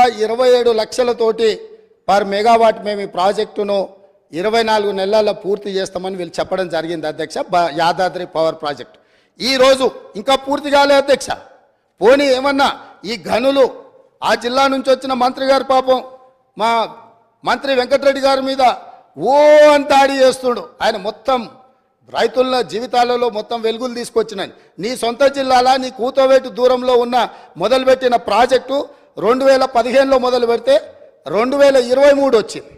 1,27,00,000తోటి per megawatt మేము ఈ ప్రాజెక్టును 24 నెలల్లో పూర్తి చేస్తామని వీళ్ళు చెప్పడం జరిగింది అధ్యక్ష. యాదాద్రి పవర్ ప్రాజెక్టు ఈరోజు ఇంకా పూర్తి కాలేదు అధ్యక్ష. పోనీ ఏమన్నా ఈ గనులు ఆ జిల్లా నుంచి వచ్చిన మంత్రి గారు పాపం మా మంత్రి వెంకటరెడ్డి గారి మీద ఓ అని దాడి చేస్తుడు. ఆయన మొత్తం రైతుల జీవితాలలో మొత్తం వెలుగులు తీసుకొచ్చినాయి. నీ సొంత జిల్లాల నీ కూతవేటు దూరంలో ఉన్న మొదలుపెట్టిన ప్రాజెక్టు 2015లో మొదలు పెడితే 2023 వచ్చింది.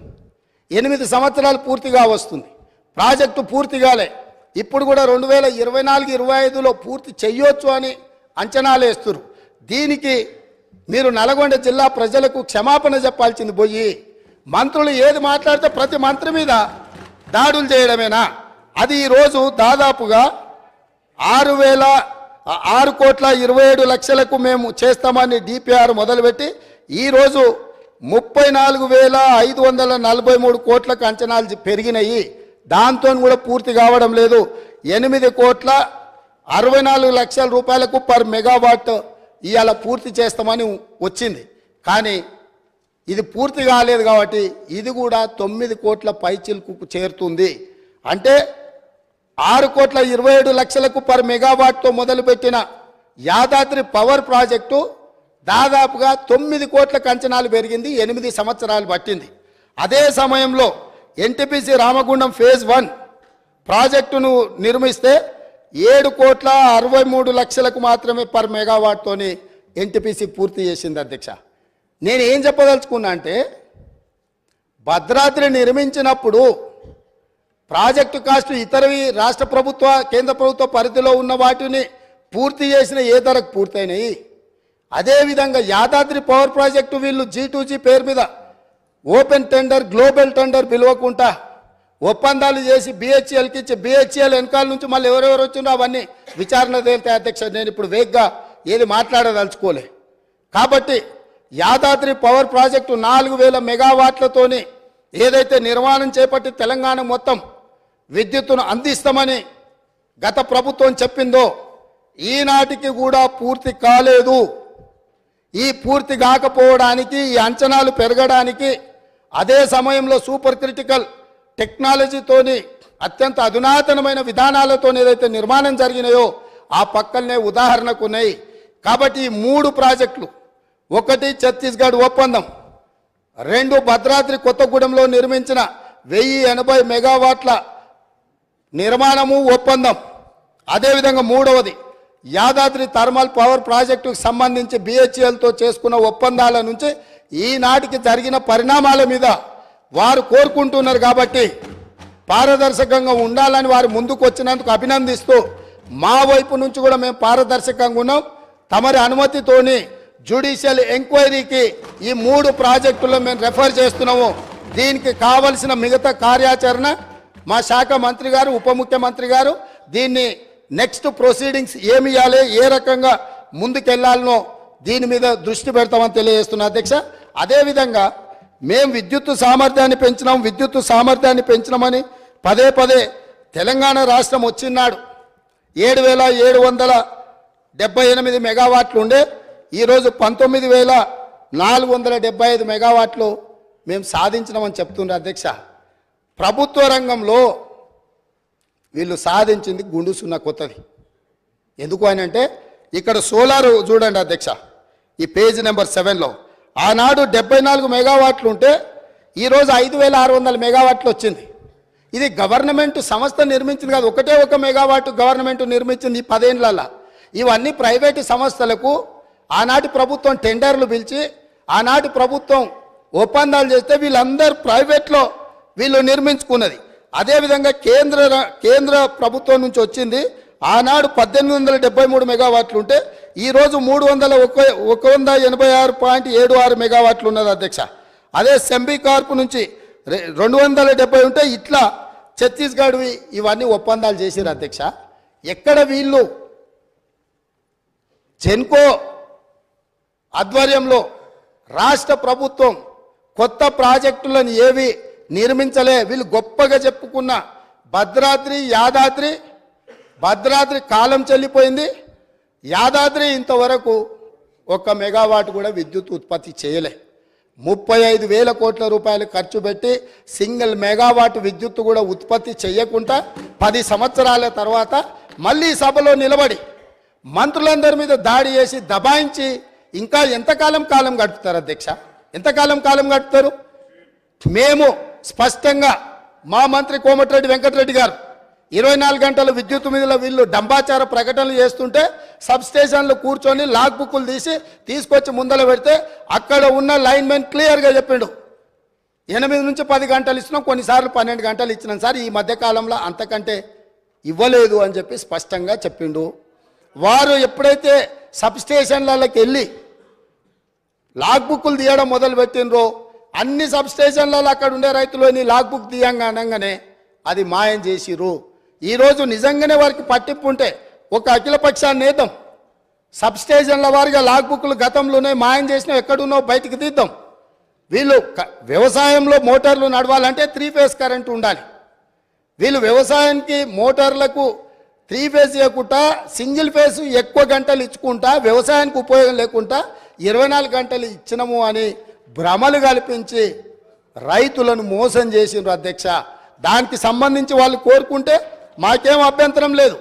8 సంవత్సరాలు పూర్తిగా వస్తుంది. ప్రాజెక్టు పూర్తి కాలే. ఇప్పుడు కూడా 2024-25లో పూర్తి చెయ్యొచ్చు అని అంచనాలు వేస్తున్నారు. దీనికి మీరు నల్గొండ జిల్లా ప్రజలకు క్షమాపణ చెప్పాల్సింది పోయి మంత్రులు ఏది మాట్లాడితే ప్రతి మంత్రి మీద దాడులు చేయడమేనా? అది ఈరోజు దాదాపుగా 6,27,00,000కు మేము చేస్తామని డిపిఆర్ మొదలుపెట్టి ఈరోజు 34,543 కోట్లకు అంచనాలు పెరిగినాయి. దాంతో కూడా పూర్తి కావడం లేదు. 8,64,00,000 రూపాయలకు పర్ మెగావాట్ ఇవాళ పూర్తి చేస్తామని వచ్చింది. కానీ ఇది పూర్తి కాలేదు కాబట్టి ఇది కూడా 9 కోట్ల పైచిల్కు చేరుతుంది. అంటే 6,27,00,000కు పర్ మెగావాట్తో మొదలుపెట్టిన యాదాద్రి పవర్ ప్రాజెక్టు దాదాపుగా 9 కోట్లకు అంచనాలు పెరిగింది. 8 సంవత్సరాలు పట్టింది. అదే సమయంలో ఎన్టీపీసీ రామగుండం ఫేజ్ 1 ప్రాజెక్టును నిర్మిస్తే 7,63,00,000కు మాత్రమే పర్ మెగావాట్తోని ఎన్టీపీసీ పూర్తి చేసింది అధ్యక్ష. నేను ఏం చెప్పదలుచుకున్నా అంటే భద్రాద్రి నిర్మించినప్పుడు ప్రాజెక్టు కాస్ట్ ఇతరవి రాష్ట్ర ప్రభుత్వ కేంద్ర ప్రభుత్వ పరిధిలో ఉన్న వాటిని పూర్తి చేసిన ఏ ధరకు పూర్తయినాయి. అదేవిధంగా యాదాద్రి పవర్ ప్రాజెక్టు వీళ్ళు G2G పేరు మీద ఓపెన్ టెండర్ గ్లోబల్ టెండర్ పిలవకుండా ఒప్పందాలు చేసి BHELకి ఇచ్చి BHEL వెనకాల నుంచి మళ్ళీ ఎవరెవరు వచ్చిందో అవన్నీ విచారణ తేలితే అధ్యక్ష. నేను ఇప్పుడు వేగ్గా ఏది మాట్లాడదలుచుకోలే. కాబట్టి యాదాద్రి పవర్ ప్రాజెక్టు 4,000 మెగావాట్లతోని ఏదైతే నిర్మాణం చేపట్టి తెలంగాణ మొత్తం విద్యుత్తును అందిస్తామని గత ప్రభుత్వం చెప్పిందో ఈనాటికి కూడా పూర్తి కాలేదు. ఈ పూర్తి కాకపోవడానికి ఈ అంచనాలు పెరగడానికి అదే సమయంలో సూపర్ క్రిటికల్ టెక్నాలజీతోని అత్యంత అధునాతనమైన విధానాలతో ఏదైతే నిర్మాణం జరిగినాయో ఆ పక్కనే ఉదాహరణకు ఉన్నాయి. కాబట్టి ఈ 3 ప్రాజెక్టులు, 1 ఛత్తీస్గఢ్ ఒప్పందం, 2 భద్రాద్రి కొత్తగూడెంలో నిర్మించిన 1,080 మెగావాట్ల నిర్మాణము ఒప్పందం, అదేవిధంగా 3వది యాదాద్రి థర్మల్ పవర్ ప్రాజెక్టుకు సంబంధించి BHELతో చేసుకున్న ఒప్పందాల నుంచి ఈనాటికి జరిగిన పరిణామాల మీద వారు కోరుకుంటున్నారు. కాబట్టి పారదర్శకంగా ఉండాలని వారు ముందుకు వచ్చినందుకు అభినందిస్తూ మా వైపు నుంచి కూడా మేము పారదర్శకంగా ఉన్నాం. తమరి అనుమతితోని జ్యుడిషియల్ ఎంక్వైరీకి ఈ 3 ప్రాజెక్టుల్లో మేము రెఫర్ చేస్తున్నాము. దీనికి కావలసిన మిగతా కార్యాచరణ మా శాఖ మంత్రి గారు, ఉప ముఖ్యమంత్రి గారు దీన్ని నెక్స్ట్ ప్రొసీడింగ్స్ ఏమి ఇవ్వాలి, ఏ రకంగా ముందుకెళ్లాలనో దీని మీద దృష్టి పెడతామని తెలియజేస్తున్నా అధ్యక్ష. అదేవిధంగా మేము విద్యుత్ సామర్థ్యాన్ని పెంచినామని పదే తెలంగాణ రాష్ట్రం వచ్చినాడు 7,778 మెగావాట్లు ఉండే ఈరోజు 19,475 మెగావాట్లు మేము సాధించినామని చెప్తుండే అధ్యక్ష. ప్రభుత్వ రంగంలో వీళ్ళు సాధించింది గుండు సున్నా కొత్తది. ఎందుకు అని అంటే ఇక్కడ సోలార్ చూడండి అధ్యక్ష, ఈ పేజ్ నెంబర్ 7లో ఆనాడు 74 మెగావాట్లు ఉంటే ఈరోజు 5,600 మెగావాట్లు వచ్చింది. ఇది గవర్నమెంట్ సంస్థ నిర్మించింది కాదు, ఒకటే 1 మెగావాట్ గవర్నమెంట్ నిర్మించింది ఈ 10 ఏళ్లలో. ఇవన్నీ ప్రైవేటు సంస్థలకు ఆనాటి ప్రభుత్వం టెండర్లు పిలిచి ఆనాటి ప్రభుత్వం ఒప్పందాలు చేస్తే వీళ్ళందరూ ప్రైవేట్లో వీళ్ళు నిర్మించుకున్నది. అదేవిధంగా కేంద్ర ప్రభుత్వం నుంచి వచ్చింది ఆనాడు 1,873 మెగావాట్లు ఉంటే ఈరోజు 186.76 మెగావాట్లు ఉన్నది అధ్యక్ష. అదే సెంబీ కార్పు నుంచి 270 ఉంటే ఇట్లా ఛత్తీస్గఢ్వి ఇవన్నీ ఒప్పందాలు చేశారు అధ్యక్ష. ఎక్కడ వీళ్ళు జెన్కో ఆధ్వర్యంలో రాష్ట్ర ప్రభుత్వం కొత్త ప్రాజెక్టులను ఏవి నిర్మించలే. వీళ్ళు గొప్పగా చెప్పుకున్న భద్రాద్రి కాలం చెల్లిపోయింది. యాదాద్రి ఇంతవరకు 1 మెగావాట్ కూడా విద్యుత్ ఉత్పత్తి చేయలే. 35,000 కోట్ల రూపాయలు ఖర్చు పెట్టి సింగిల్ మెగావాట్ విద్యుత్తు కూడా ఉత్పత్తి చేయకుండా 10 సంవత్సరాల తర్వాత మళ్ళీ సభలో నిలబడి మంత్రులందరి మీద దాడి చేసి దబాయించి ఇంకా ఎంతకాలం గడుపుతారు అధ్యక్ష? ఎంతకాలం గడుపుతారు? మేము స్పష్టంగా మా మంత్రి కోమటిరెడ్డి వెంకటరెడ్డి గారు 24 గంటలు విద్యుత్ మీద వీళ్ళు డంబాచార ప్రకటనలు చేస్తుంటే సబ్ స్టేషన్లు కూర్చొని లాగ్ బుక్కులు తీసుకొచ్చి ముందర పెడితే అక్కడ ఉన్న లైన్మెన్ క్లియర్గా చెప్పిండు 8 నుంచి 10 గంటలు ఇచ్చినాం, కొన్నిసార్లు 12 గంటలు ఇచ్చినాం సార్, ఈ మధ్యకాలంలో అంతకంటే ఇవ్వలేదు అని చెప్పి స్పష్టంగా చెప్పిండు. వారు ఎప్పుడైతే సబ్ స్టేషన్లకి వెళ్ళి లాగ్ బుక్కులు తీయడం మొదలు పెట్టినరో అన్ని సబ్ స్టేషన్లలో అక్కడ ఉండే రైతులని లాగ్ బుక్ అనగానే అది మాయం చేసిరు. ఈరోజు నిజంగానే వారికి పట్టింపు ఉంటే ఒక అఖిలపక్షాన్ని నేద్దాం, సబ్ స్టేషన్ల వారిగా లాగ్ బుక్లు గతంలోనే మాయం చేసినా ఎక్కడున్నో బయటికి తీద్దాం. వీళ్ళు వ్యవసాయంలో మోటార్లు నడవాలంటే 3 ఫేజ్ కరెంటు ఉండాలి. వీళ్ళు వ్యవసాయానికి మోటార్లకు 3 ఫేజ్ ఇవ్వకుండా సింగిల్ ఫేజ్ ఎక్కువ గంటలు ఇచ్చుకుంటా వ్యవసాయానికి ఉపయోగం లేకుండా 24 గంటలు ఇచ్చినము అని భ్రమలు కల్పించి రైతులను మోసం చేసిండ్రు అధ్యక్ష. దానికి సంబంధించి వాళ్ళు కోరుకుంటే మాకేం అభ్యంతరం లేదు,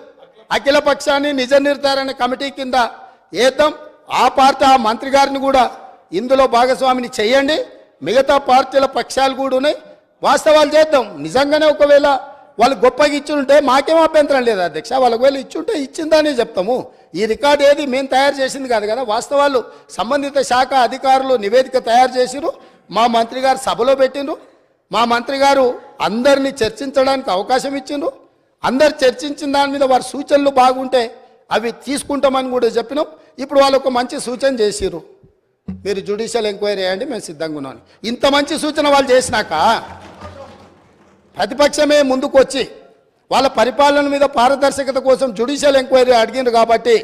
అఖిల పక్షాన్ని నిజ నిర్ధారణ కమిటీ కింద ఏద్దాం, ఆ పార్టీ ఆ మంత్రి గారిని కూడా ఇందులో భాగస్వామిని చేయండి, మిగతా పార్టీల పక్షాలు కూడా ఉన్నాయి, వాస్తవాలు చేద్దాం. నిజంగానే ఒకవేళ వాళ్ళు గొప్పగా ఇచ్చుంటే మాకేం అభ్యంతరం లేదు అధ్యక్ష, వాళ్ళకి వెళ్ళి ఇచ్చుంటే ఇచ్చిందని చెప్తాము. ఈ రికార్డు ఏది మేము తయారు చేసింది కాదు కదా, వాస్తవాలు సంబంధిత శాఖ అధికారులు నివేదిక తయారు చేసిరు, మా మంత్రి గారు సభలో పెట్టిండ్రు, మా మంత్రి గారు అందరినీ చర్చించడానికి అవకాశం ఇచ్చిండ్రు, అందరు చర్చించిన దాని మీద వారి సూచనలు బాగుంటే అవి తీసుకుంటామని కూడా చెప్పినాం. ఇప్పుడు వాళ్ళు ఒక మంచి సూచన చేసిరు, మీరు జ్యుడిషియల్ ఎంక్వైరీ చేయండి, మేము సిద్ధంగా ఉన్నాం. ఇంత మంచి సూచన వాళ్ళు చేసినాక ప్రతిపక్షమే ముందుకు వచ్చి వాళ్ళ పరిపాలన మీద పారదర్శకత కోసం జ్యుడిషియల్ ఎంక్వైరీ అడిగిండ్రు కాబట్టి